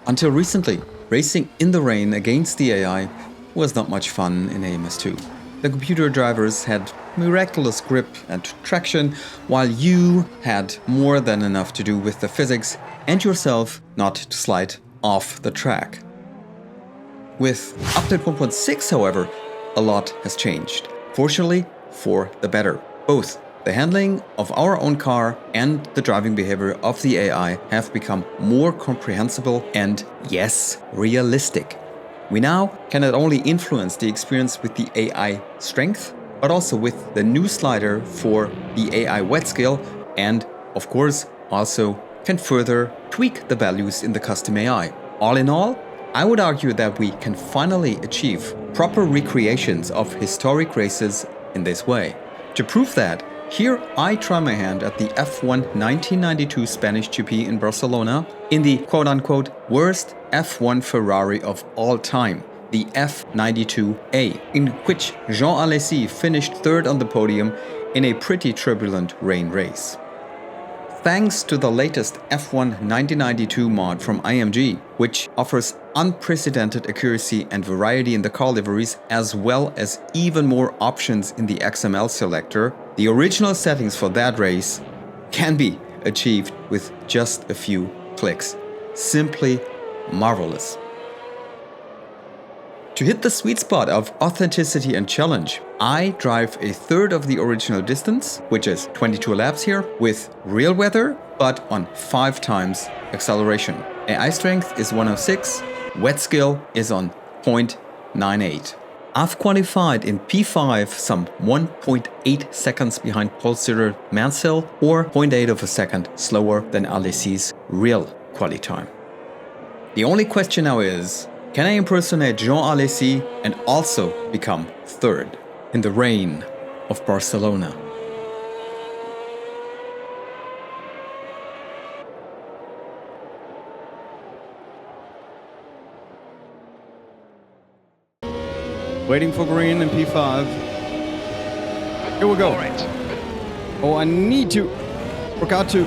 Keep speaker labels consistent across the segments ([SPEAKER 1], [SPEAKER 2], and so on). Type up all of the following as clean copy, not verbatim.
[SPEAKER 1] Until recently, racing in the rain against the AI was not much fun in AMS 2. The computer drivers had miraculous grip and traction, while you had more than enough to do with the physics and yourself not to slide off the track. With update 1.6, however, a lot has changed. Fortunately, for the better. Both the handling of our own car and the driving behavior of the AI have become more comprehensible and, yes, realistic. We now can not only influence the experience with the AI strength, but also with the new slider for the AI wet scale, and, of course, also can further tweak the values in the custom AI. All in all, I would argue that we can finally achieve proper recreations of historic races in this way. To prove that, here I try my hand at the F1 1992 Spanish GP in Barcelona in the quote-unquote worst F1 Ferrari of all time, the F92A, in which Jean Alesi finished third on the podium in a pretty turbulent rain race. Thanks to the latest F1 1992 mod from IMG, which offers unprecedented accuracy and variety in the car liveries, as well as even more options in the XML selector, the original settings for that race can be achieved with just a few clicks. Simply marvelous. To hit the sweet spot of authenticity and challenge, I drive a third of the original distance, which is 22 laps here, with real weather, but on 5 times acceleration. AI strength is 106, wet skill is on 0.98. I've qualified in P5 some 1.8 seconds behind pole sitter Mansell, or 0.8 of a second slower than Alesi's real quali time. The only question now is, can I impersonate Jean Alesi and also become third in the rain of Barcelona?
[SPEAKER 2] Waiting for green in P5. Here we go. Oh, I need to work out to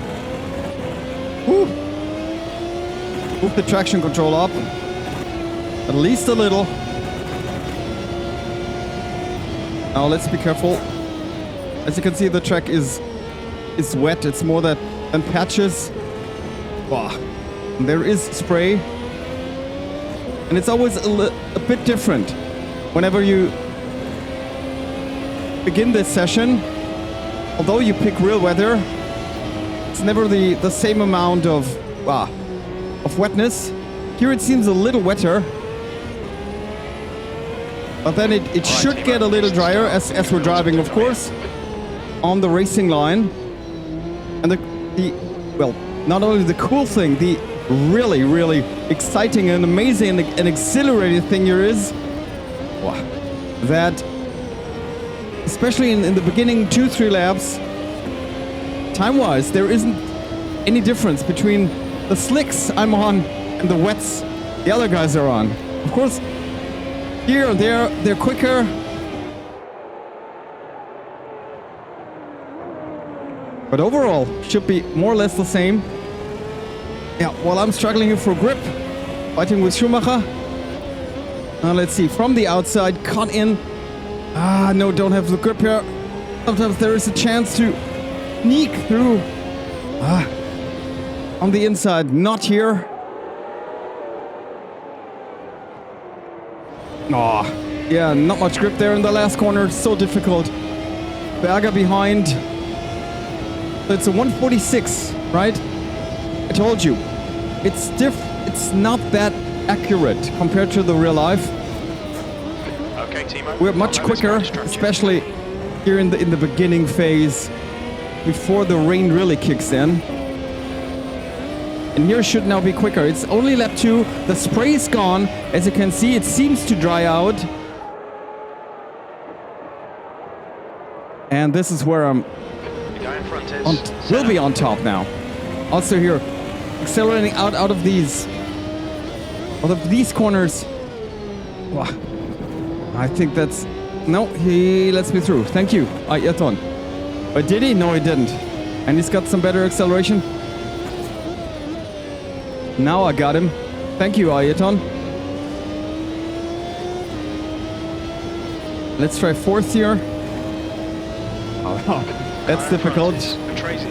[SPEAKER 2] move the traction control up. At least a little. Now let's be careful. As you can see, the track is wet. It's more than patches. Wow. There is spray. And it's always a bit different. Whenever you begin this session, although you pick real weather, it's never the same amount of wetness. Here it seems a little wetter. But then it should get a little drier as we're driving, of course, on the racing line. And not only the cool thing, the really, really exciting and amazing and exhilarating thing here is that, especially in the beginning 2-3 laps, time-wise, there isn't any difference between the slicks I'm on and the wets the other guys are on. Of course, here and there, they're quicker. But overall, should be more or less the same. Yeah, while I'm struggling here for grip, fighting with Schumacher. Let's see, from the outside, caught in. No, don't have the grip here. Sometimes there is a chance to sneak through. On the inside, not here. Yeah, not much grip there in the last corner. So difficult. Berger behind. It's a 146, right? I told you. It's not that accurate compared to the real life.
[SPEAKER 3] Okay, Timo.
[SPEAKER 2] We're much quicker, especially here in the beginning phase, before the rain really kicks in. And here should now be quicker. It's only lap 2. The spray is gone. As you can see, it seems to dry out. And this is where we'll be on top now. Also here, accelerating out of these corners. Wow. I think that's... No, he lets me through. Thank you, Ayrton. But did he? No, he didn't. And he's got some better acceleration. Now I got him. Thank you, Ayrton. Let's try fourth here. Oh, that's difficult.
[SPEAKER 3] Tracy.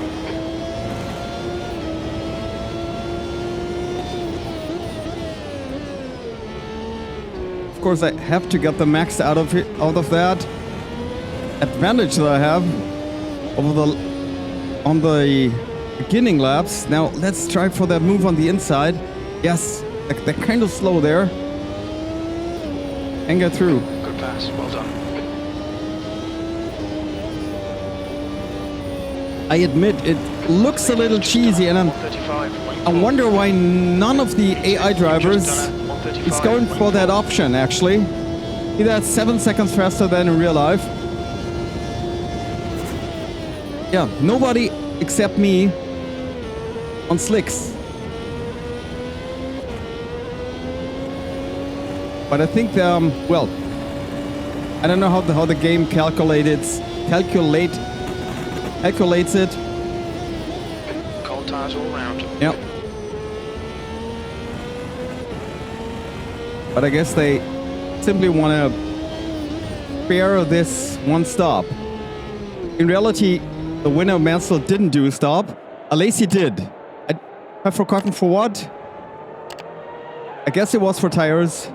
[SPEAKER 2] Of course, I have to get the max out of that advantage that I have on the beginning laps. Now let's try for that move on the inside. Yes, they're kind of slow there. And get through.
[SPEAKER 3] Good pass. Well done.
[SPEAKER 2] I admit it looks a little cheesy, and I wonder why none of the AI drivers is going for that option. Actually, that's 7 seconds faster than in real life. Yeah, nobody except me on slicks. But I think, well, I don't know how the game calculates it.
[SPEAKER 3] Cold tires all round.
[SPEAKER 2] Yep. But I guess they simply want to spare this one stop. In reality, the winner Mansell didn't do a stop. Alesi did. I've forgotten for what. I guess it was for tires.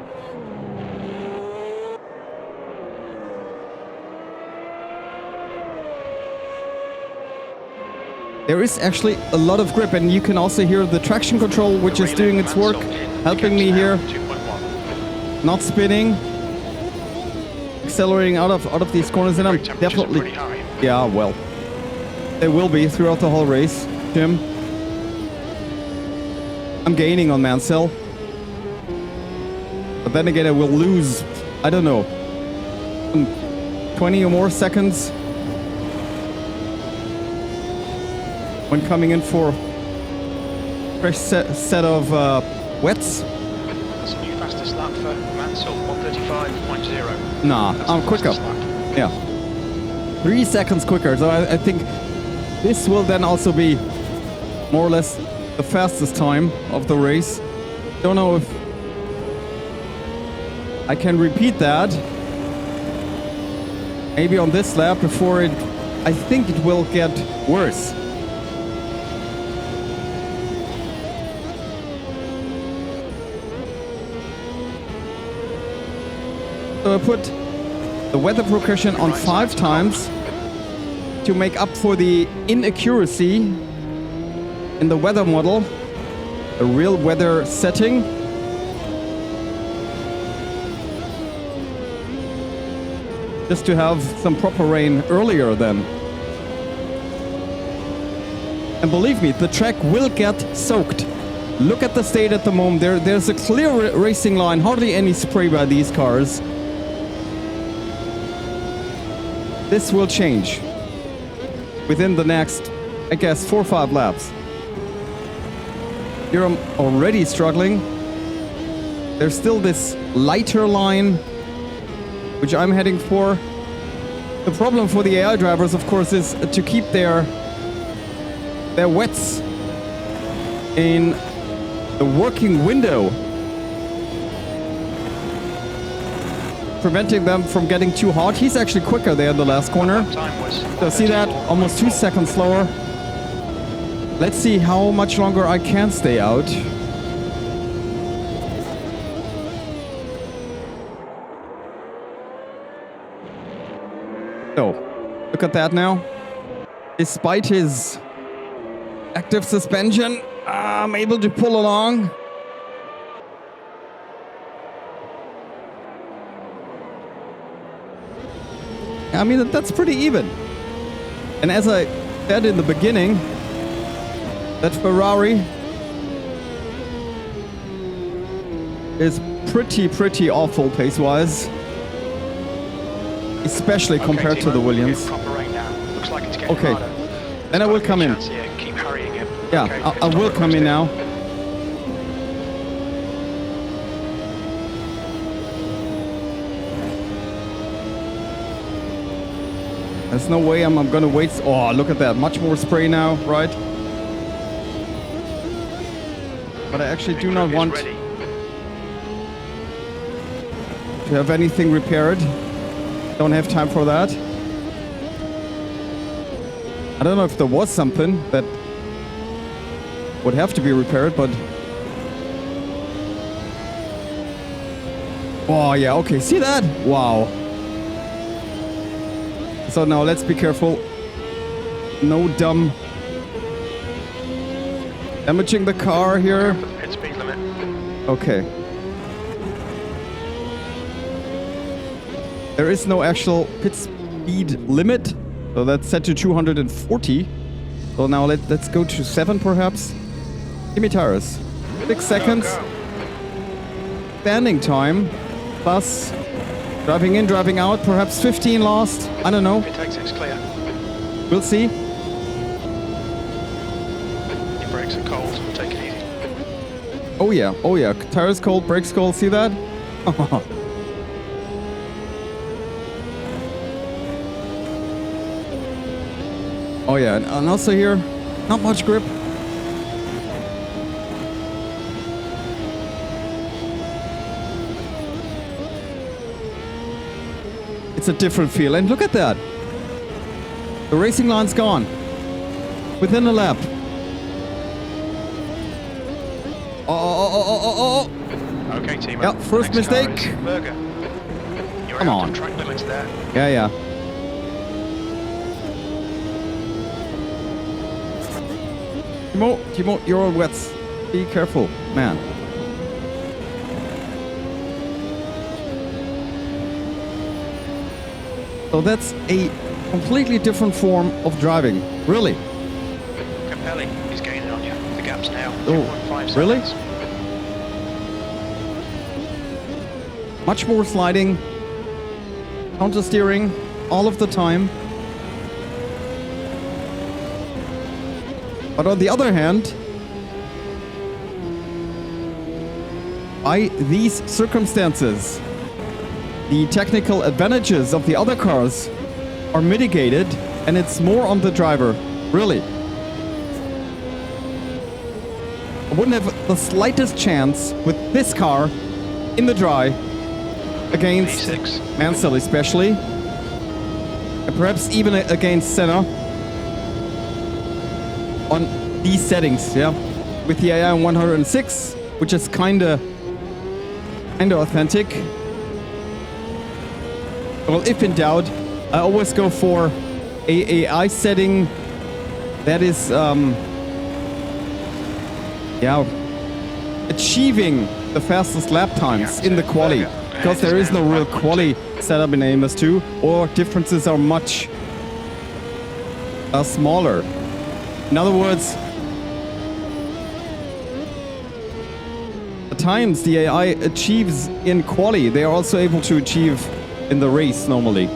[SPEAKER 2] There is actually a lot of grip, and you can also hear the traction control, which is doing its work, helping me here. Not spinning, accelerating out of these corners, and I'm definitely, yeah, well, they will be throughout the whole race, Jim. I'm gaining on Mansell, but then again, I will lose, I don't know, 20 or more seconds when coming in for a fresh set of wets.
[SPEAKER 3] That's a new fastest lap for Mansell, 1:35.0.
[SPEAKER 2] Nah, I'm quicker. Yeah. 3 seconds quicker. So I think this will then also be more or less the fastest time of the race. Don't know if I can repeat that. Maybe on this lap before it, I think it will get worse. So I put the weather progression on 5 times to make up for the inaccuracy in the weather model, the real weather setting. Just to have some proper rain earlier then. And believe me, the track will get soaked. Look at the state at the moment. There's a clear racing line, hardly any spray by these cars. This will change within the next, I guess, 4 or 5 laps. Here I'm already struggling. There's still this lighter line, which I'm heading for. The problem for the AI drivers, of course, is to keep their wets in the working window, preventing them from getting too hot. He's actually quicker there in the last corner. So see that? Almost 2 seconds slower. Let's see how much longer I can stay out. So, look at that now. Despite his active suspension, I'm able to pull along. I mean, that's pretty even. And as I said in the beginning, that Ferrari is pretty awful pace-wise. Especially compared to the Williams. Okay, then I will come in. Yeah, I will come in now. There's no way I'm gonna wait. Oh, look at that. Much more spray now, right? But I actually do not want to have anything repaired. Don't have time for that. I don't know if there was something that would have to be repaired, but... Oh, yeah, okay, see that? Wow. So now let's be careful. No dumb... damaging the car here.
[SPEAKER 3] Hit speed limit.
[SPEAKER 2] Okay. There is no actual pit speed limit, so that's set to 240. So now let's go to 7 perhaps. Give me tires. 6 seconds. Standing time. Plus driving in, driving out. Perhaps 15 lost. I don't know.
[SPEAKER 3] If it takes it's clear.
[SPEAKER 2] We'll see.
[SPEAKER 3] Your brakes are cold. Take it easy.
[SPEAKER 2] Oh yeah. Oh yeah. Tires cold, brakes cold. See that? Oh yeah, and also here, not much grip. It's a different feel, and look at that. The racing line's gone. Within a lap. Oh.
[SPEAKER 3] Okay, team.
[SPEAKER 2] Yeah, first
[SPEAKER 3] Next car
[SPEAKER 2] mistake.
[SPEAKER 3] is Berger. You're
[SPEAKER 2] Come
[SPEAKER 3] out
[SPEAKER 2] on.
[SPEAKER 3] of track limits there.
[SPEAKER 2] Yeah. Timo, you're on wets. Be careful, man. So that's a completely different form of driving. Really?
[SPEAKER 3] Capelli is gaining on you. The gap's now
[SPEAKER 2] Oh,
[SPEAKER 3] 2.5
[SPEAKER 2] really?
[SPEAKER 3] seconds.
[SPEAKER 2] Much more sliding, counter steering all of the time. But on the other hand, by these circumstances, the technical advantages of the other cars are mitigated, and it's more on the driver, really. I wouldn't have the slightest chance with this car in the dry against
[SPEAKER 3] V6.
[SPEAKER 2] Mansell especially, and perhaps even against Senna on these settings, yeah, with the AI 106, which is kinda authentic. Well, if in doubt, I always go for a AI setting that is, achieving the fastest lap times in the quali, because there is no real quali setup in AMS2, or differences are much smaller. In other words, the times the AI achieves in quali, they are also able to achieve in the race normally.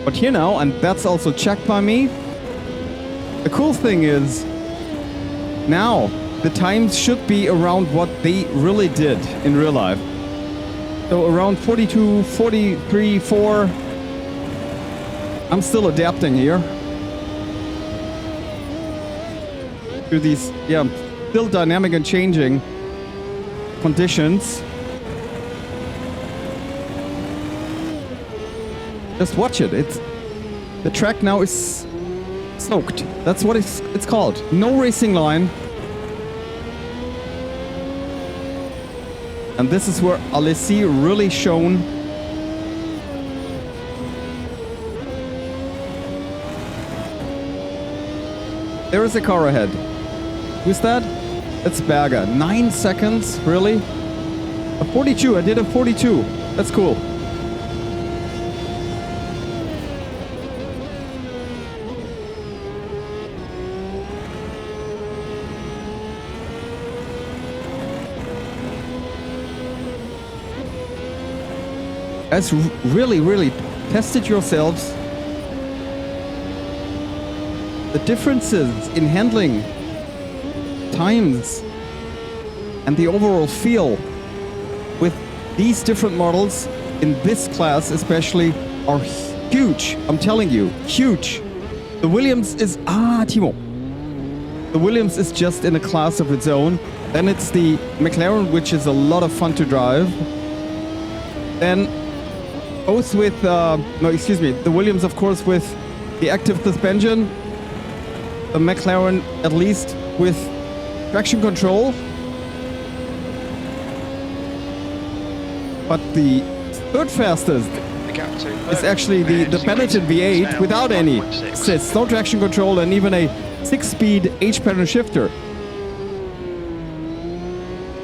[SPEAKER 2] But here now, and that's also checked by me, the cool thing is, now the times should be around what they really did in real life. So around 42, 43, 4. I'm still adapting here to these, still dynamic and changing conditions. Just watch it. The track now is soaked. That's what it's called. No racing line. And this is where Alesi really shone. There is a car ahead. Who's that? It's Berger. 9 seconds, really? A 42. I did a 42. That's cool. Guys, really tested yourselves. The differences in handling times and the overall feel with these different models in this class especially are huge. I'm telling you, huge. The Williams is... Timo. The Williams is just in a class of its own. Then it's the McLaren, which is a lot of fun to drive. Then both with, the Williams, of course, with the active suspension. The McLaren, at least, with traction control. But the third fastest is actually the Benetton V8 without any assists, no traction control, and even a 6-speed H-pattern shifter.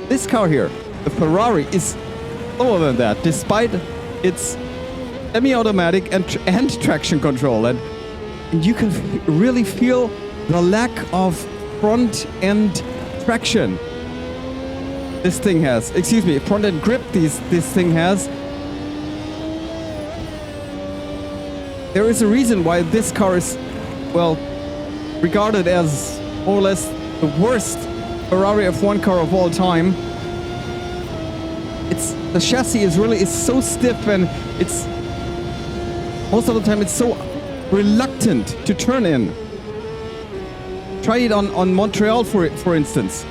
[SPEAKER 2] This car here, the Ferrari, is slower than that, despite its semi-automatic and traction control. And you can really feel the lack of front-end traction this thing has. Excuse me, front-end grip this thing has. There is a reason why this car is, well, regarded as more or less the worst Ferrari F1 car of all time. The chassis is so stiff, and it's most of the time it's so reluctant to turn in. Try it on Montreal for instance.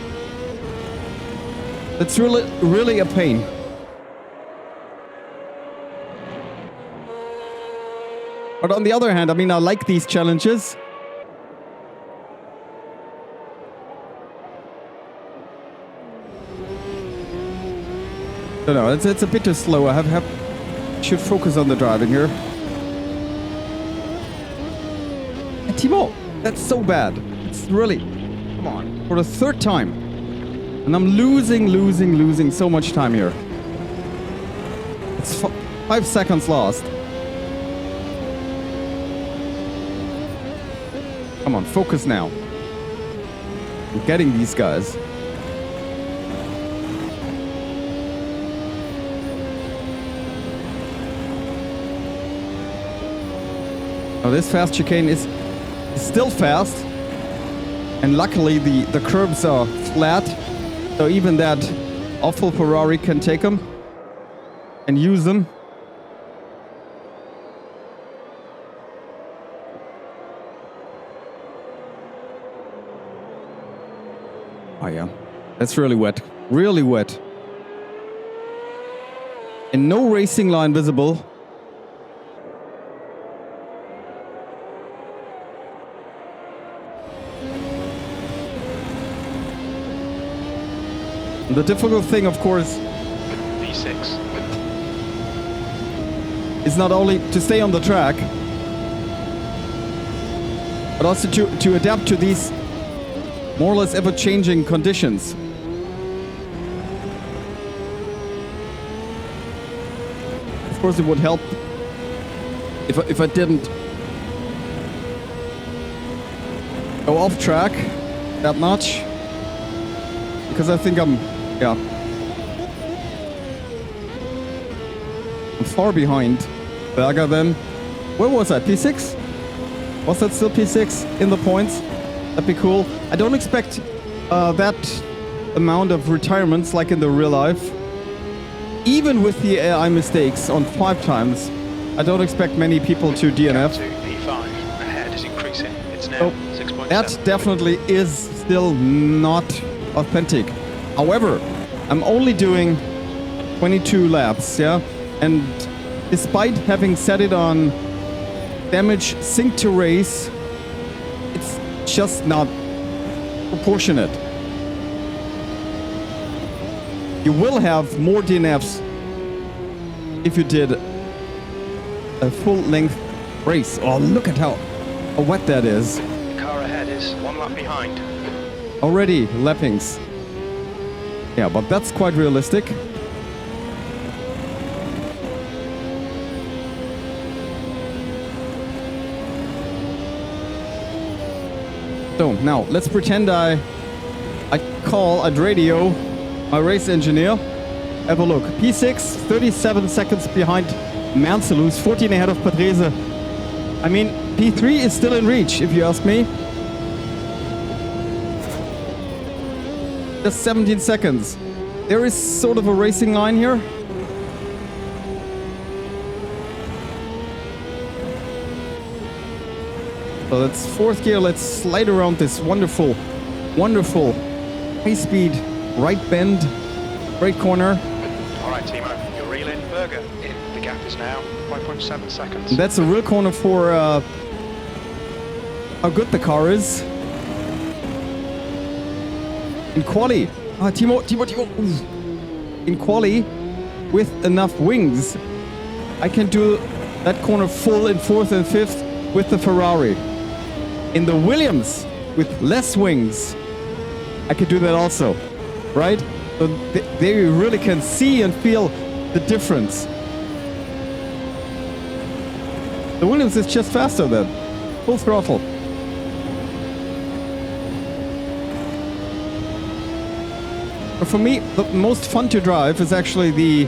[SPEAKER 2] It's really a pain. But on the other hand, I mean, I like these challenges. No, it's a bit too slow. I should focus on the driving here. And Timo, that's so bad. It's really, come on, for the third time. And I'm losing so much time here. It's 5 seconds lost. Come on, focus now. I'm getting these guys. Now this fast chicane is still fast, and luckily the curbs are flat, so even that awful Ferrari can take them and use them. Oh yeah, that's really wet, really wet. And no racing line visible. The difficult thing, of course,
[SPEAKER 3] V6
[SPEAKER 2] is not only to stay on the track, but also to adapt to these more or less ever-changing conditions. Of course, it would help if I didn't go off track that much, because I think I'm far behind Berger then. Where was I? P6? Was that still P6 in the points? That'd be cool. I don't expect that amount of retirements like in the real life. Even with the AI mistakes on 5 times, I don't expect many people to DNF.
[SPEAKER 3] P5 ahead is increasing. It's now 6.7.
[SPEAKER 2] That definitely is still not authentic. However, I'm only doing 22 laps, yeah? And despite having set it on damage sync to race, it's just not proportionate. You will have more DNFs if you did a full-length race. Oh, look at how wet that is.
[SPEAKER 3] The car ahead is 1 lap behind.
[SPEAKER 2] Already lappings. Yeah, but that's quite realistic. So now let's pretend I'd radio my race engineer. Have a look. P6, 37 seconds behind Mansell, who's 14 ahead of Patrese. I mean, P3 is still in reach, if you ask me. Just 17 seconds. There is sort of a racing line here. So that's 4th gear. Let's slide around this wonderful wonderful high speed right bend, great corner.
[SPEAKER 3] All right, Timo, you're reeling. Berger in. The gap is now 5.7 seconds.
[SPEAKER 2] And that's a real corner for how good the car is. In quali. Timo. Ooh. In quali, with enough wings, I can do that corner full in 4th and 5th with the Ferrari. In the Williams, with less wings, I could do that also, right? So there you really can see and feel the difference. The Williams is just faster then, full throttle. But for me, the most fun to drive is actually the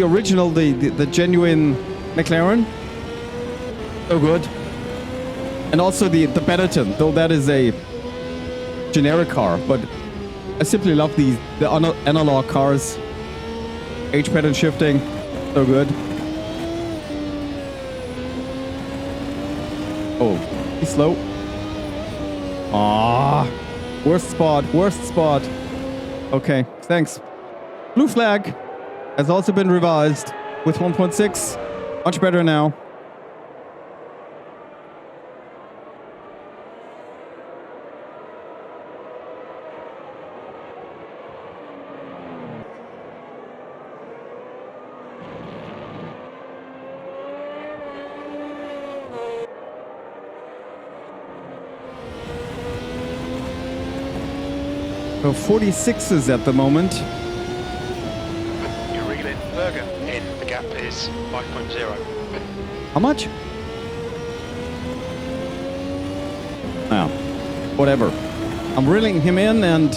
[SPEAKER 2] original, the genuine McLaren. So good. And also the Benetton, though that is a generic car, but I simply love the analog cars. H pattern shifting, so good. Oh, he's slow. Worst spot. Okay, thanks. Blue flag has also been revised with 1.6. Much better now. So 46s at the moment.
[SPEAKER 3] You're reeling. Berger in. The gap is 5.0.
[SPEAKER 2] How much? Whatever. I'm reeling him in and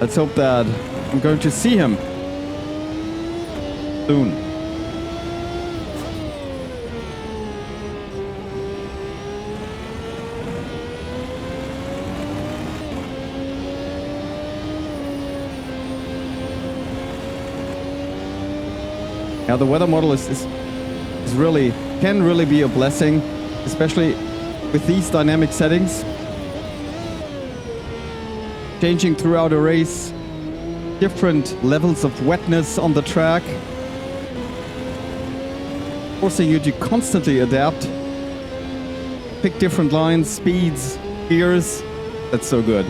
[SPEAKER 2] let's hope that I'm going to see him soon. Yeah, the weather model is really, can really be a blessing, especially with these dynamic settings. Changing throughout a race, different levels of wetness on the track, forcing you to constantly adapt, pick different lines, speeds, gears. That's so good.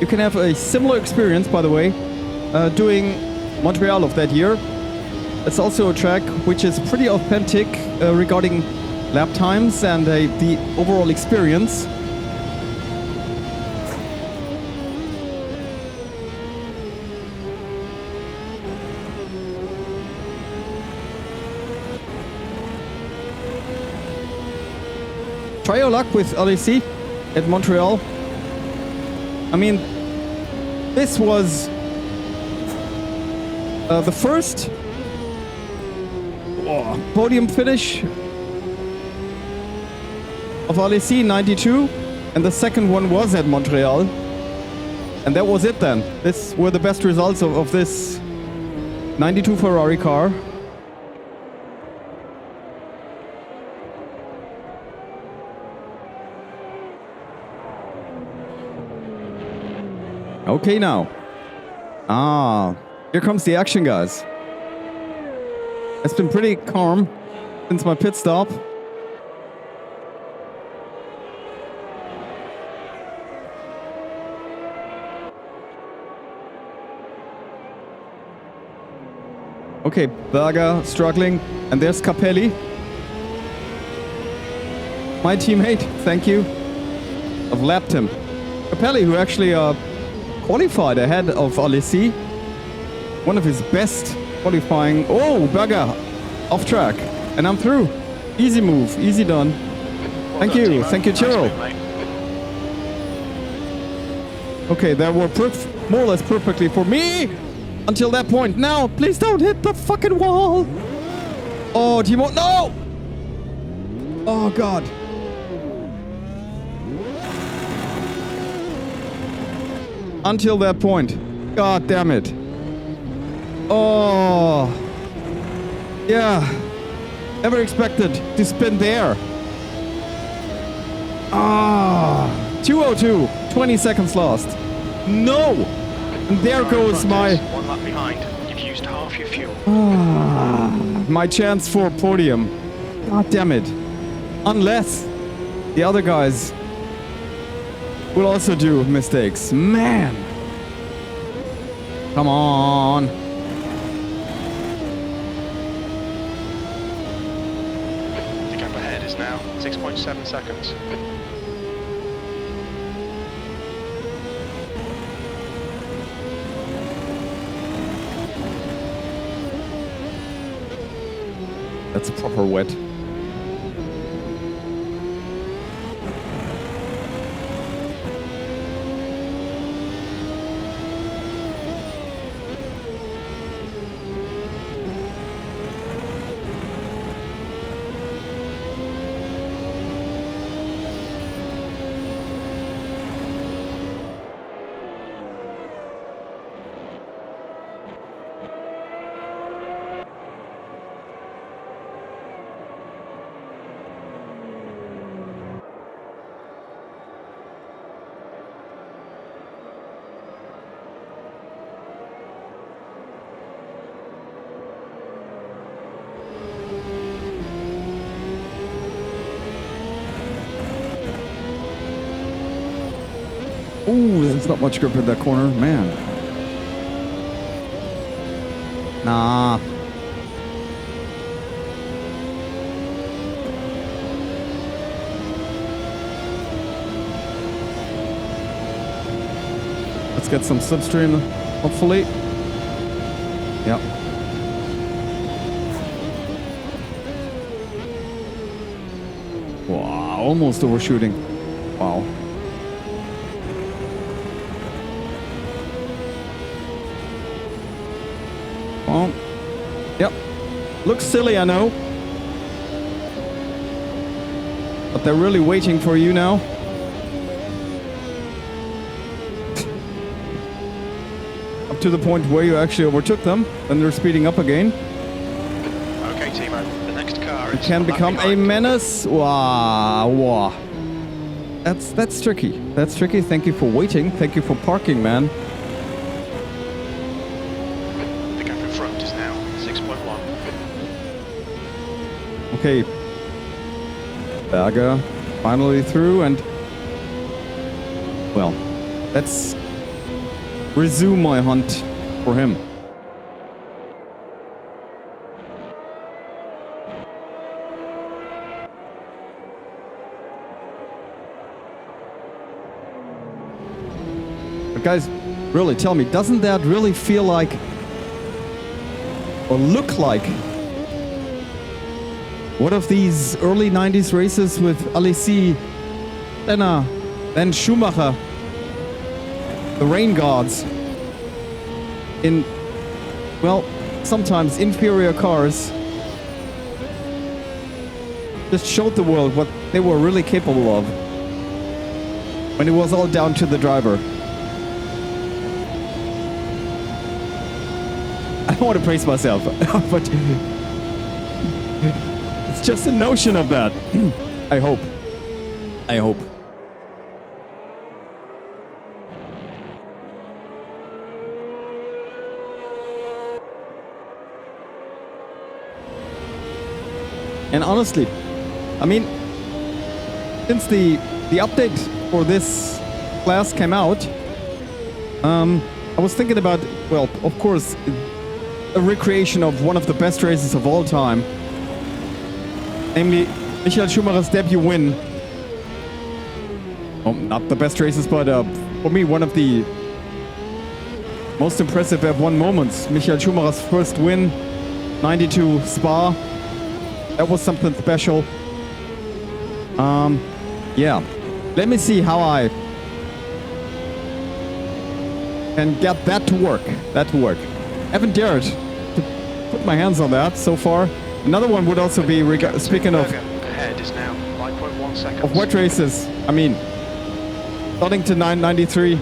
[SPEAKER 2] You can have a similar experience, by the way, doing Montreal of that year. It's also a track which is pretty authentic regarding lap times and the overall experience. Try your luck with Alesi at Montreal. I mean, this was the first podium finish of Alesi in '92, and the second one was at Montreal. And that was it then. This were the best results of this '92 Ferrari car. Okay, now. Here comes the action, guys. It's been pretty calm since my pit stop. Okay, Berger struggling, and there's Capelli. My teammate, thank you. I've lapped him. Capelli, who actually qualified ahead of Alesi. One of his best qualifying. Oh, Berger off track, and I'm through. Easy move, easy done. Thank you, Tyrrell. Okay, that worked more or less perfectly for me until that point. Now, please don't hit the fucking wall. Oh, Timo, no! Oh God. until that point. God damn it. Oh. Yeah. Never expected to spin there. Ah. 202. 20 seconds lost. No. And there goes my...
[SPEAKER 3] One lap behind. You've used half your fuel.
[SPEAKER 2] My chance for podium. God damn it. Unless the other guys will also do mistakes. Man. Come on.
[SPEAKER 3] The gap ahead is now 6.7 seconds.
[SPEAKER 2] That's proper wet. Ooh, there's not much grip in that corner, man. Nah. Let's get some slipstream, hopefully. Yep. Wow, almost overshooting. Wow. Well, yep. Looks silly, I know. But they're really waiting for you now. Up to the point where you actually overtook them. Then they're speeding up again.
[SPEAKER 3] Okay, Timo. The next car
[SPEAKER 2] It
[SPEAKER 3] is
[SPEAKER 2] can become a
[SPEAKER 3] behind.
[SPEAKER 2] menace. Wow, wow. That's tricky. That's tricky. Thank you for waiting. Thank you for parking, man.
[SPEAKER 3] The gap in front is now 6.1.
[SPEAKER 2] Okay. Berger finally through, and well, let's resume my hunt for him. But guys, really tell me, doesn't that really feel like or look like one of these early 90s races with Alesi, Senna, then Schumacher, the rain gods, in, well, sometimes inferior cars, just showed the world what they were really capable of when it was all down to the driver. I don't want to praise myself, but it's just a notion of that. I hope. I hope. And honestly, I mean, since the update for this class came out, I was thinking about, well, of course, a recreation of one of the best races of all time, namely Michael Schumacher's debut win. Oh, not the best races, but for me, one of the most impressive F1 moments. Michael Schumacher's first win, 92 Spa. That was something special. Yeah. Let me see how I can get that to work. Haven't dared to put my hands on that so far. Another one would also be, speaking of
[SPEAKER 3] Ahead is now 5.1 seconds.
[SPEAKER 2] wet races. I mean, starting to 993.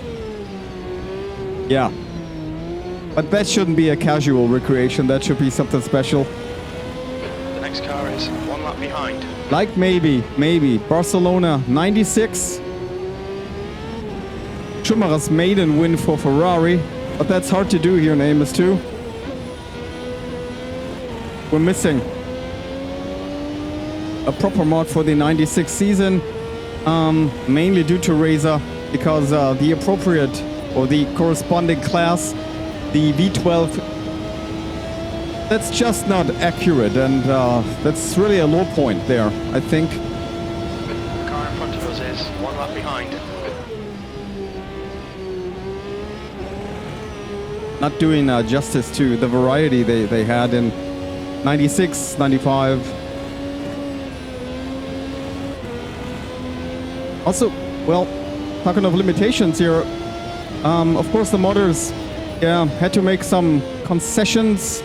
[SPEAKER 2] Yeah. But that shouldn't be a casual recreation. That should be something special.
[SPEAKER 3] The next car is 1 lap behind.
[SPEAKER 2] Like maybe. Barcelona 96. Schumacher's maiden win for Ferrari. But that's hard to do here in AMS 2. We're missing a proper mod for the 96 season. Mainly due to Razer. Because the appropriate or the corresponding class, the V12, that's just not accurate, and that's really a low point there, I think.
[SPEAKER 3] The car in front of us is 1 lap behind.
[SPEAKER 2] Not doing justice to the variety they had in 96, 95. Also, well, talking of limitations here, of course the modders had to make some concessions.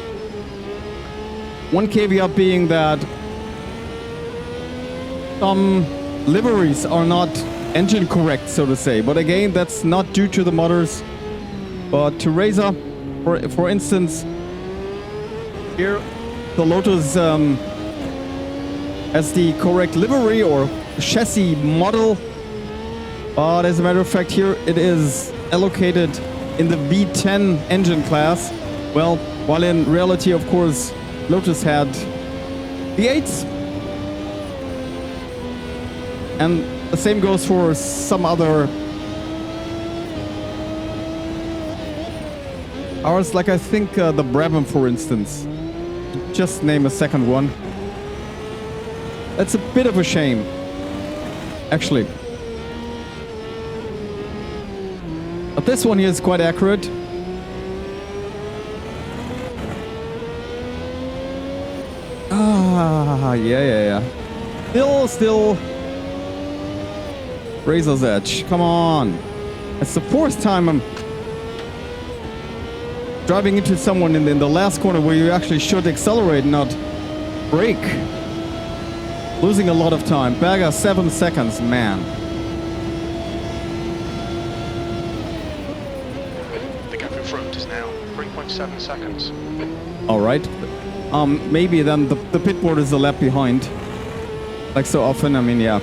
[SPEAKER 2] One caveat being that some liveries are not engine correct, so to say. But again, that's not due to the modders, but to Razer. For instance, here the Lotus has the correct livery or chassis model. But as a matter of fact, here it is allocated in the V10 engine class. Well, while in reality, of course, Lotus had V8s. And the same goes for some other cars, like I think the Brabham, for instance. Just name a second one. That's a bit of a shame, actually. But this one here is quite accurate. Yeah. Still. Razor's Edge. Come on. It's the fourth time I'm driving into someone in the last corner where you actually should accelerate, not brake. Losing a lot of time. Berger, 7 seconds, man.
[SPEAKER 3] The gap in front is now 3.7 seconds.
[SPEAKER 2] All right. Maybe then the pit board is a lap behind. Like so often, I mean, yeah.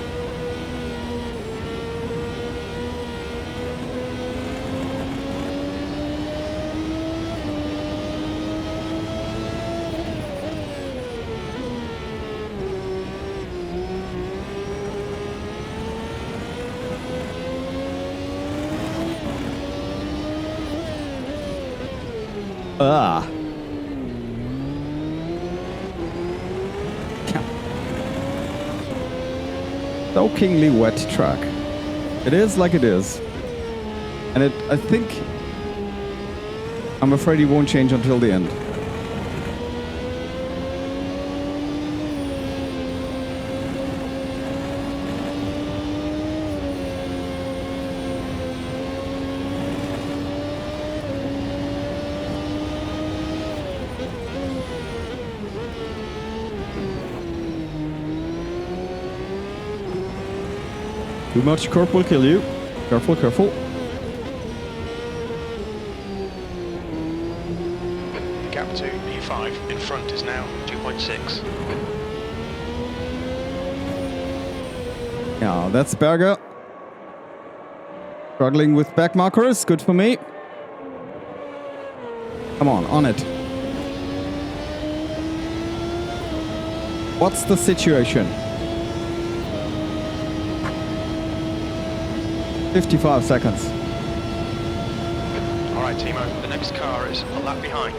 [SPEAKER 2] Soakingly wet track. It is like it is. And I think, I'm afraid it won't change until the end. Too much curb will kill you. Careful, careful.
[SPEAKER 3] The gap to P5 in front is now 2.6.
[SPEAKER 2] Yeah, that's Berger. Struggling with back markers. Good for me. Come on it. What's the situation? 55 seconds.
[SPEAKER 3] All right, Timo, the next car is a lap behind.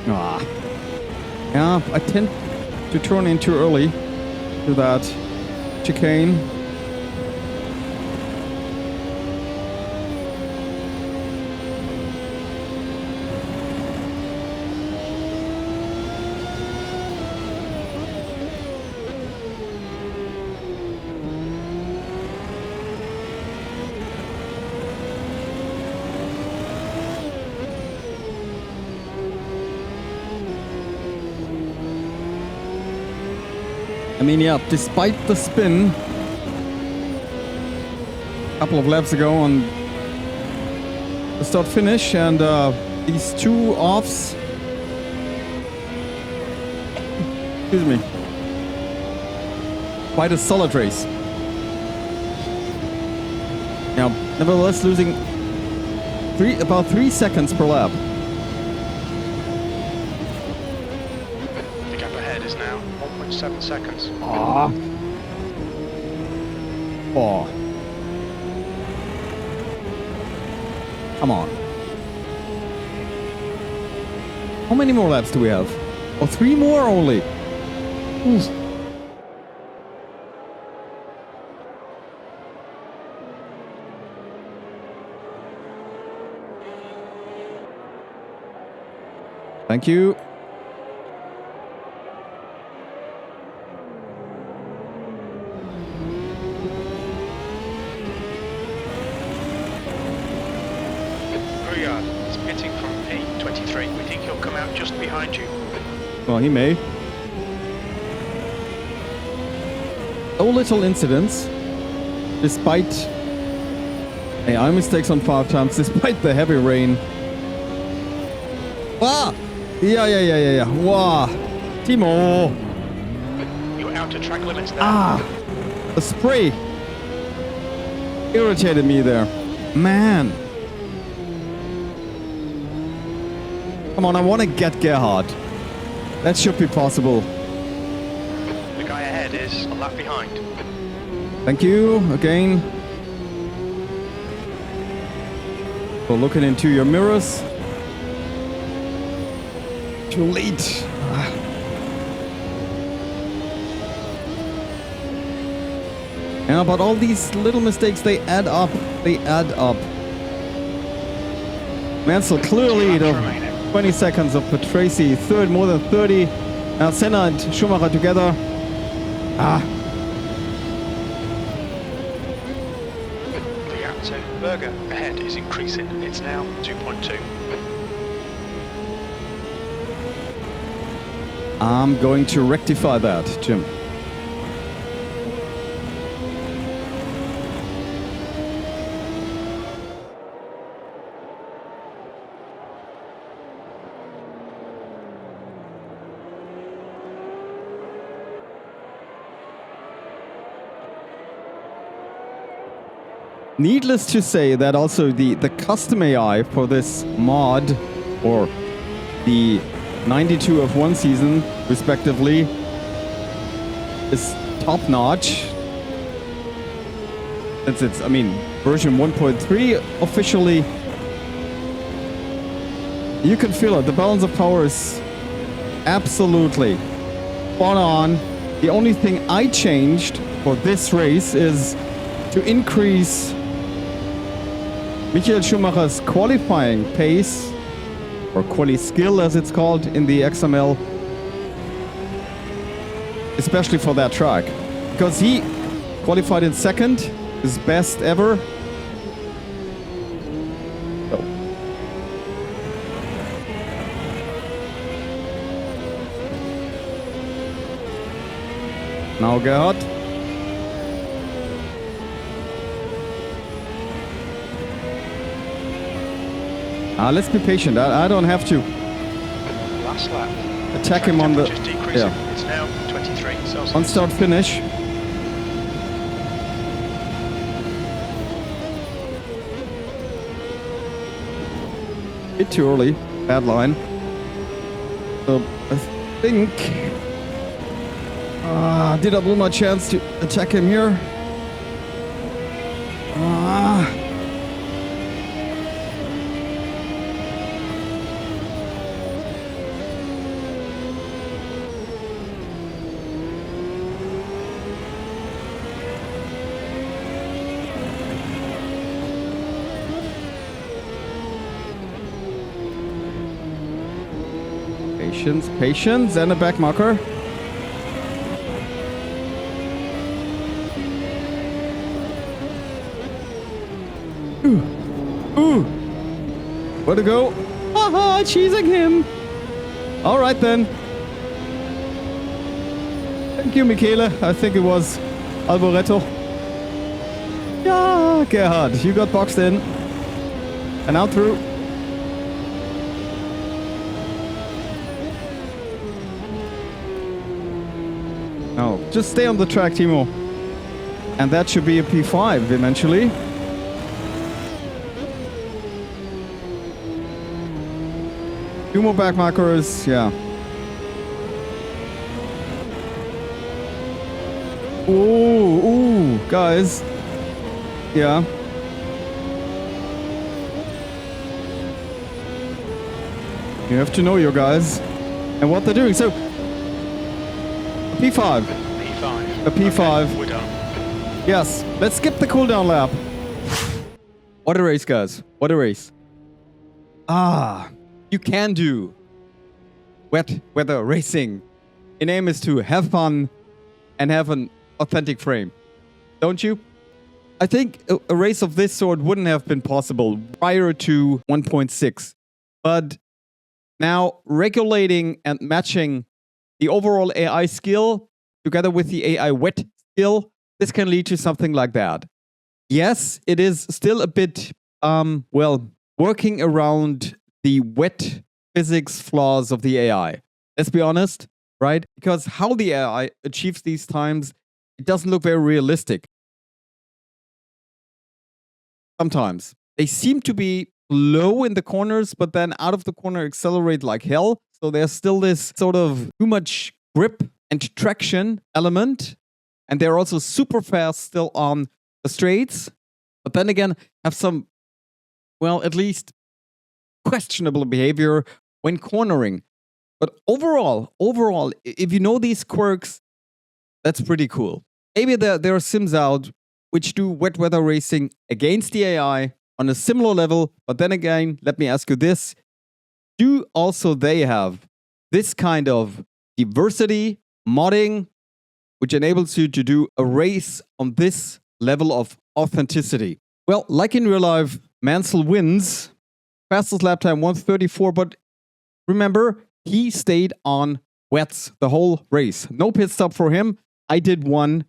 [SPEAKER 2] Ah. Yeah, I tend to turn in too early to that chicane. I mean, yeah, despite the spin a couple of laps ago on the start finish and these two offs, excuse me, quite a solid race. Now, nevertheless, losing about 3 seconds per lap.
[SPEAKER 3] The gap ahead is now 1.7 seconds.
[SPEAKER 2] Oh. Come on. How many more laps do we have? Oh, 3 more only. Oof. Thank you.
[SPEAKER 3] Ruyard is pitting from P23. We think he'll come out just behind you.
[SPEAKER 2] Well, he may. No little incidents, despite AI mistakes on 5 times, despite the heavy rain. Ah! Yeah. Wow. Timo!
[SPEAKER 3] You're out of track limits there.
[SPEAKER 2] Ah! The spray irritated me there. Man. Come on, I want to get Gerhard. That should be possible.
[SPEAKER 3] The guy ahead is a lap behind.
[SPEAKER 2] Thank you again for looking into your mirrors. Too late. Yeah, but all these little mistakes, they add up. They add up. Mansell clear lead of 20 seconds of Patrese. Third, more than 30. Now Senna and Schumacher together.
[SPEAKER 3] The gap to Berger ahead is increasing. It's now 2.2.
[SPEAKER 2] I'm going to rectify that, Jim. Needless to say that also the custom AI for this mod, or the 92 F1 season, respectively, is top-notch. It's, I mean, version 1.3 officially. You can feel it. The balance of power is absolutely spot on. The only thing I changed for this race is to increase Michael Schumacher's qualifying pace, or quali skill as it's called in the XML, especially for that track, because he qualified in second, his best ever. So. Now Gerhard. Let's be patient. I don't have to
[SPEAKER 3] Last lap.
[SPEAKER 2] attack him on the...
[SPEAKER 3] Just decreasing.
[SPEAKER 2] Yeah.
[SPEAKER 3] It's now 23 Celsius.
[SPEAKER 2] On start finish. Bit too early. Bad line. So I think... did I blow my chance to attack him here? Patience, patience, and a back marker. Ooh. Where to go? Haha, cheesing him. All right then. Thank you, Michele. I think it was Alboreto. Yeah, Gerhard, you got boxed in. And out through. No, just stay on the track, Timo. And that should be a P5 eventually. Two more back markers, yeah. Ooh, guys. Yeah. You have to know your guys and what they're doing. So, a P5.
[SPEAKER 3] P5.
[SPEAKER 2] A P5.
[SPEAKER 3] Okay, we're done.
[SPEAKER 2] Yes, let's skip the cooldown lap. What a race, guys. What a race. You can do wet weather racing in AMS 2. Have fun and have an authentic frame. Don't you? I think a race of this sort wouldn't have been possible prior to 1.6. But now regulating and matching the overall AI skill together with the AI wet skill, this can lead to something like that. Yes, it is still a bit, working around the wet physics flaws of the AI. Let's be honest, right? Because how the AI achieves these times, it doesn't look very realistic. Sometimes. They seem to be low in the corners, but then out of the corner accelerate like hell. So there's still this sort of too much grip and traction element. And they're also super fast still on the straights. But then again, have some, at least questionable behavior when cornering. But overall, if you know these quirks, that's pretty cool. Maybe there are sims out which do wet weather racing against the AI on a similar level. But then again, let me ask you this. Do also they have this kind of diversity, modding, which enables you to do a race on this level of authenticity? Well, like in real life, Mansell wins. Fastest lap time 1:34, but remember, he stayed on wets the whole race. No pit stop for him. I did one.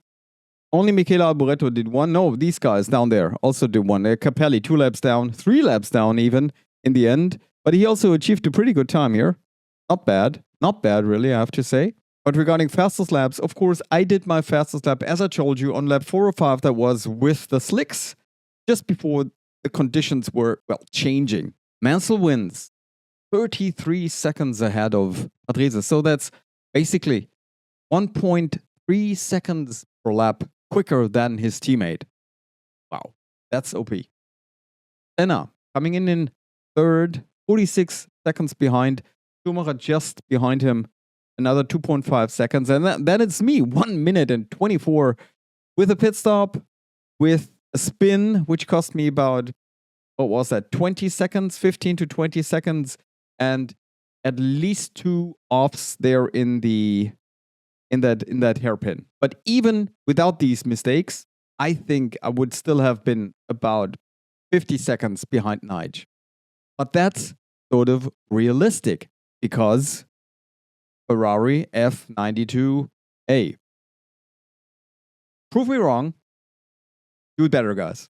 [SPEAKER 2] Only Michele Alboreto did one. No, these guys down there also did one. Capelli, 2 laps down, 3 laps down even in the end. But he also achieved a pretty good time here. Not bad. Not bad, really, I have to say. But regarding fastest laps, of course, I did my fastest lap, as I told you, on lap 4 or 5. That was with the slicks, just before the conditions were, changing. Mansell wins 33 seconds ahead of Patrese. So that's basically 1.3 seconds per lap quicker than his teammate. Wow, that's OP. Senna coming in third, 46 seconds behind. Schumacher just behind him, another 2.5 seconds. And then it's me, 1 minute and 24 with a pit stop, with a spin, which cost me about, 20 seconds, 15 to 20 seconds, and at least 2 offs there in that hairpin. But even without these mistakes, I think I would still have been about 50 seconds behind Nige. But that's sort of realistic because Ferrari F92A. Prove me wrong. Do better, guys.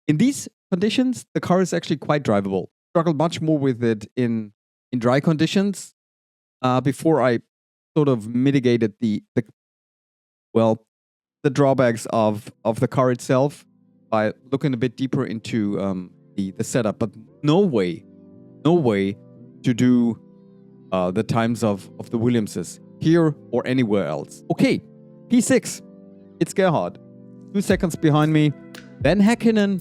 [SPEAKER 2] In these conditions, the car is actually quite drivable. Struggled much more with it in dry conditions before I sort of mitigated the drawbacks of the car itself by looking a bit deeper into the setup. But no way to do the times of the Williamses here or anywhere else. Okay, P6. It's Gerhard. 2 seconds behind me. Then Häkkinen.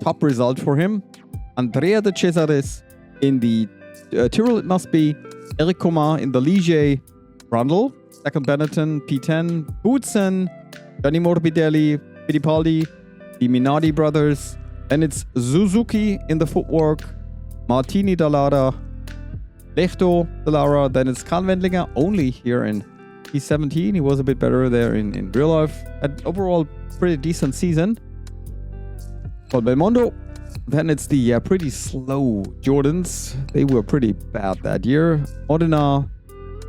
[SPEAKER 2] Top result for him. Andrea de Cesaris in the Tyrrell, it must be. Eric Comar in the Ligier. Brundle. Second Benetton. P10. Boutsen. Gianni Morbidelli. Fittipaldi. The Minardi brothers. Then it's Suzuki in the footwork. Martini Dallada. Lechto, Delara, then it's Karl Wendlinger, only here in P17. He was a bit better there in real life. Had overall pretty decent season. Paul Belmondo. Then it's the pretty slow Jordans. They were pretty bad that year. Modena,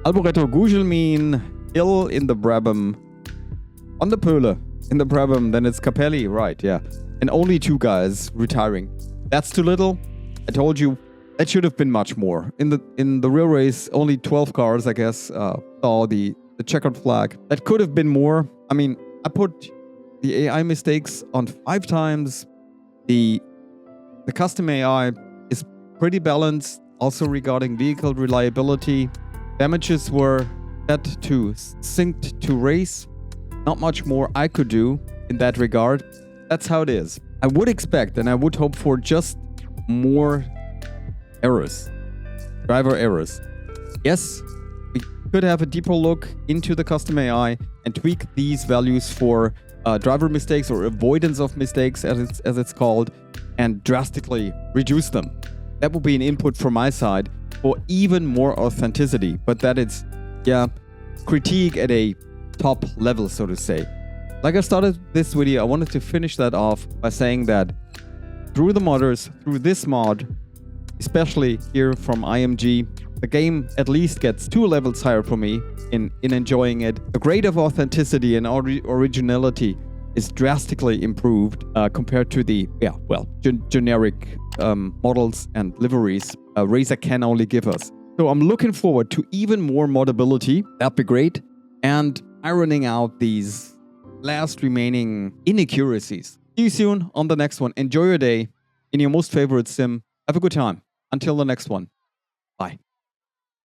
[SPEAKER 2] Alboreto Gugelmin, Hill in the Brabham, on the Pöhle in the Brabham. Then it's Capelli, right? Yeah, and only 2 guys retiring. That's too little. I told you that should have been much more. In the real race, only 12 cars, I guess, saw the checkered flag. That could have been more. I mean, I put the AI mistakes on 5 times. The custom AI is pretty balanced, also regarding vehicle reliability. Damages were set to synced to race. Not much more I could do in that regard. That's how it is. I would expect and I would hope for just more errors, driver errors. Yes, we could have a deeper look into the custom AI and tweak these values for driver mistakes or avoidance of mistakes, as it's called, and drastically reduce them. That would be an input from my side for even more authenticity, but that is, critique at a top level, so to say. Like I started this video, I wanted to finish that off by saying that through the modders, through this mod, especially here from IMG, the game at least gets 2 levels higher for me in enjoying it. The grade of authenticity and originality is drastically improved compared to the, generic models and liveries Razer can only give us. So I'm looking forward to even more moddability. That'd be great. And ironing out these last remaining inaccuracies. See you soon on the next one. Enjoy your day in your most favorite sim. Have a good time. Until the next one. Bye.